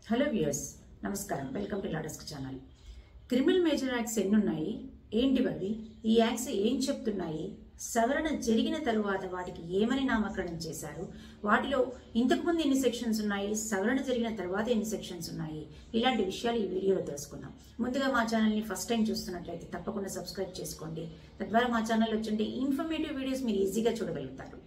Hello viewers, నమస్కారం. Welcome to law desk channel. Criminal major acts ఎన్ని ఉన్నాయి, ఏంటివి, ఈ యాక్ట్స్ ఏం చెప్తున్నాయి, సవరణ జరిగిన తరువాత వాటికి ఏమని నామకరణం చేశారు, వాటిలో ఇంతకుముందు ఎన్ని సెక్షన్స్ ఉన్నాయి, సవరణ జరిగిన తర్వాత ఎన్ని సెక్షన్స్ ఉన్నాయి, ఇలాంటి విషయాలు ఈ వీడియోలో తెలుసుకుందాం. ముందుగా మా ఛానల్ని ఫస్ట్ టైం చూస్తున్నట్లయితే తప్పకుండా సబ్స్క్రైబ్ చేసుకోండి. తద్వారా మా ఛానల్లో వచ్చే ఇన్ఫర్మేటివ్ వీడియోస్ మీరు ఈజీగా చూడగలుగుతారు.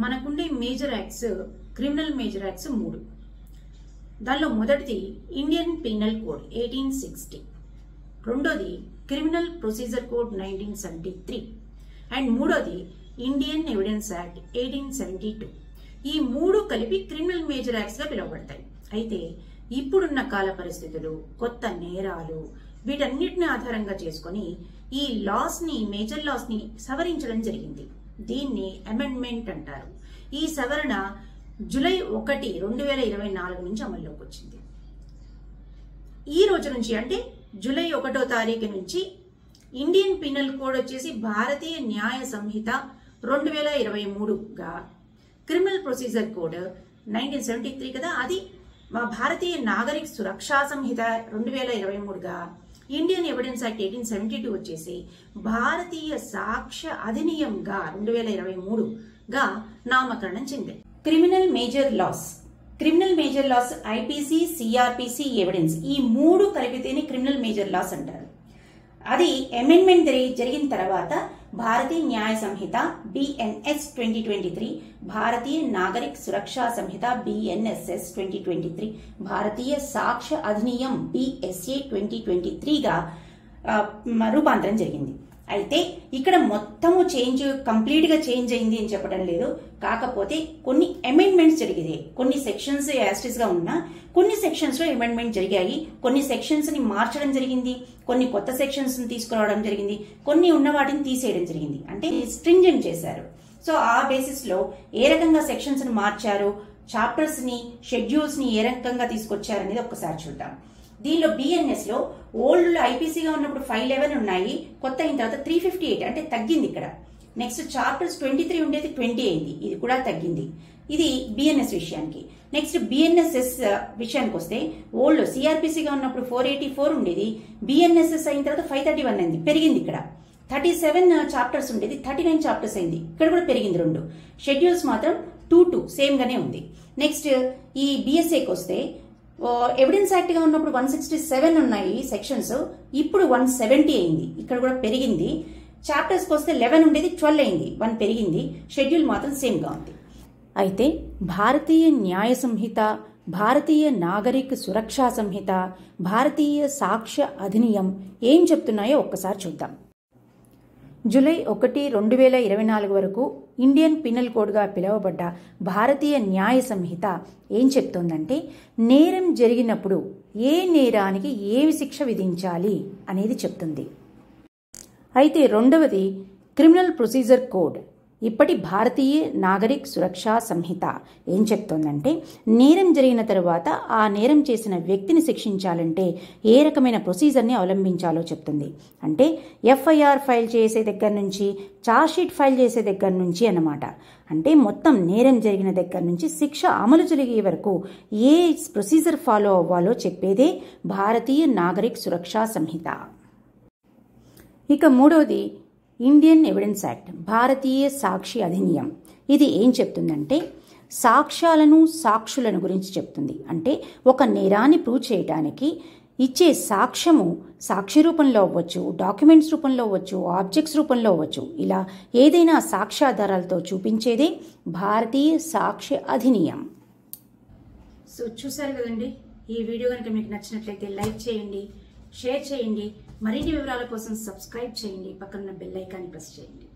మనకుండే major acts, criminal major acts 3. దానిలో మొదటిది ఇండియన్ పీనల్ కోడ్ 1860, రెండోది క్రిమినల్ ప్రొసీజర్ కోడ్ 1973 అండ్ మూడోది ఇండియన్ ఎవిడెన్స్ యాక్ట్ 1872. ఈ 3 కలిపి క్రిమినల్ మేజర్ యాక్ట్స్ గా పిలువబడతాయి. అయితే ఇప్పుడున్న కాల పరిస్థితులు, కొత్త నేరాలు, వీటన్నిటిని ఆధారంగా చేసుకుని ఈ లాస్ ని, మేజర్ లాస్ ని సవరించడం జరిగింది. దీన్ని అమెండ్మెంట్ అంటారు. ఈ సవరణ జూలై 1, 2024 నుంచి అమల్లోకి వచ్చింది. ఈ రోజు నుంచి అంటే జూలై 1వ తారీఖు నుంచి ఇండియన్ పీనల్ కోడ్ వచ్చేసి భారతీయ న్యాయ సంహిత 2023గా, క్రిమినల్ ప్రొసీజర్ కోడ్ 1973 కదా, అది భారతీయ నాగరిక సురక్షా సంహిత 2023గా, ఇండియన్ ఎవిడెన్స్ యాక్ట్ 1872 వచ్చేసి భారతీయ సాక్ష్య అధినియంగా 2023గా నామకరణం చెందాయి. Criminal major laws IPC, CrPC, evidence, ఈ 3 కలిపితేనే క్రిమినల్ మేజర్ లాస్ అంటారు. అది అమెండ్మెంట్ జరిగిన తర్వాత భారతీయ న్యాయ సంహిత BNS 2023, భారతీయ నాగరిక సురక్షా సంహిత BNSS 2023, భారతీయ సాక్ష్య అధినియం BSA 2023గా రూపాంతరం జరిగింది. అయితే ఇక్కడ మొత్తము కంప్లీట్ గా చేంజ్ అయింది అని చెప్పడం లేదు. కాకపోతే కొన్ని అమెండ్మెంట్స్ జరిగాయి. కొన్ని సెక్షన్స్ యాస్టిస్ గా ఉన్నా కొన్ని సెక్షన్స్ లో అమెండ్మెంట్ జరిగాయి. కొన్ని సెక్షన్స్ ని మార్చడం జరిగింది, కొన్ని కొత్త సెక్షన్స్ ని తీసుకురావడం జరిగింది, కొన్ని ఉన్న వాటిని తీసేయడం జరిగింది. అంటే స్ట్రింజెంట్ చేశారు. సో ఆ బేసిస్ లో ఏ రకంగా సెక్షన్స్ ని మార్చారు, చాప్టర్స్ ని, షెడ్యూల్స్ ని ఏ రకంగా తీసుకొచ్చారు అనేది ఒక్కసారి చూద్దాం. దీనిలో BNS లో ఓల్డ్ ఐపీసీగా ఉన్నప్పుడు 511 ఉన్నాయి, కొత్త అయిన తర్వాత 358 అంటే తగ్గింది ఇక్కడ. నెక్స్ట్ చాప్టర్స్ 23 ఉండేది 20 అయింది, ఇది కూడా తగ్గింది. ఇది BNS విషయానికి. నెక్స్ట్ BNSS విషయానికి వస్తే ఓల్డ్ సిఆర్పిసిగా ఉన్నప్పుడు 484 ఉండేది, BNSS అయిన తర్వాత 531 అయింది, పెరిగింది ఇక్కడ. 37 చాప్టర్స్ ఉండేది, 39 చాప్టర్స్ అయింది, ఇక్కడ కూడా పెరిగింది 2. షెడ్యూల్స్ మాత్రం 2 సేమ్ గానే ఉంది. నెక్స్ట్ ఈ BSAకి వస్తే ఎవిడెన్స్ యాక్ట్ గా ఉన్నప్పుడు 167 ఉన్నాయి సెక్షన్స్, ఇప్పుడు 170 అయింది, ఇక్కడ కూడా పెరిగింది. చాప్టర్స్ కి వస్తే 11 ఉండేది, 12 అయింది, 1 పెరిగింది. షెడ్యూల్ మాత్రం సేమ్ గా ఉంది. అయితే భారతీయ న్యాయ సంహిత, భారతీయ నాగరిక సురక్షా సంహిత, భారతీయ సాక్ష్య అధినియం ఏం చెప్తున్నాయో ఒక్కసారి చూద్దాం. జూలై 1, 2024 వరకు ఇండియన్ పీనల్ కోడ్గా పిలువబడ్డ భారతీయ న్యాయ సంహిత ఏం చెప్తోందంటే, నేరం జరిగినప్పుడు ఏ నేరానికి ఏమి శిక్ష విధించాలి అనేది చెప్తుంది. అయితే రెండవది క్రిమినల్ ప్రొసీజర్ కోడ్, ఇప్పటి భారతీయ నాగరిక సురక్షా సంహిత ఏం చెప్తోందంటే, నేరం జరిగిన తరువాత ఆ నేరం చేసిన వ్యక్తిని శిక్షించాలంటే ఏ రకమైన ప్రొసీజర్ని అవలంబించాలో చెప్తుంది. అంటే FIR ఫైల్ చేసే దగ్గర నుంచి, ఛార్జ్షీట్ ఫైల్ చేసే దగ్గర నుంచి అన్నమాట. అంటే మొత్తం నేరం జరిగిన దగ్గర నుంచి శిక్ష అమలు జరిగే వరకు ఏ ప్రొసీజర్ ఫాలో అవ్వాలో చెప్పేదే భారతీయ నాగరిక సురక్షా సంహిత. ఇక మూడవది ఇండియన్ ఎవిడెన్స్ యాక్ట్, భారతీయ సాక్షి అధినియం. ఇది ఏం చెప్తుందంటే, సాక్ష్యాలను, సాక్షులను గురించి చెప్తుంది. అంటే ఒక నేరాన్ని ప్రూవ్ చేయడానికి ఇచ్చే సాక్ష్యము సాక్షి రూపంలో అవ్వచ్చు, డాక్యుమెంట్స్ రూపంలో అవ్వచ్చు, ఆబ్జెక్ట్స్ రూపంలో అవ్వచ్చు, ఇలా ఏదైనా సాక్ష్యాధారాలతో చూపించేదే భారతీయ సాక్ష్య అధినియం. సో చూసారు కదండి, ఈ వీడియో కనుక మీకు నచ్చినట్లయితే లైక్ చేయండి, షేర్ చేయండి, మరిన్ని వివరాల కోసం సబ్స్క్రైబ్ చేయండి, పక్కన బెల్ ఐకాన్ని ప్రెస్ చేయండి.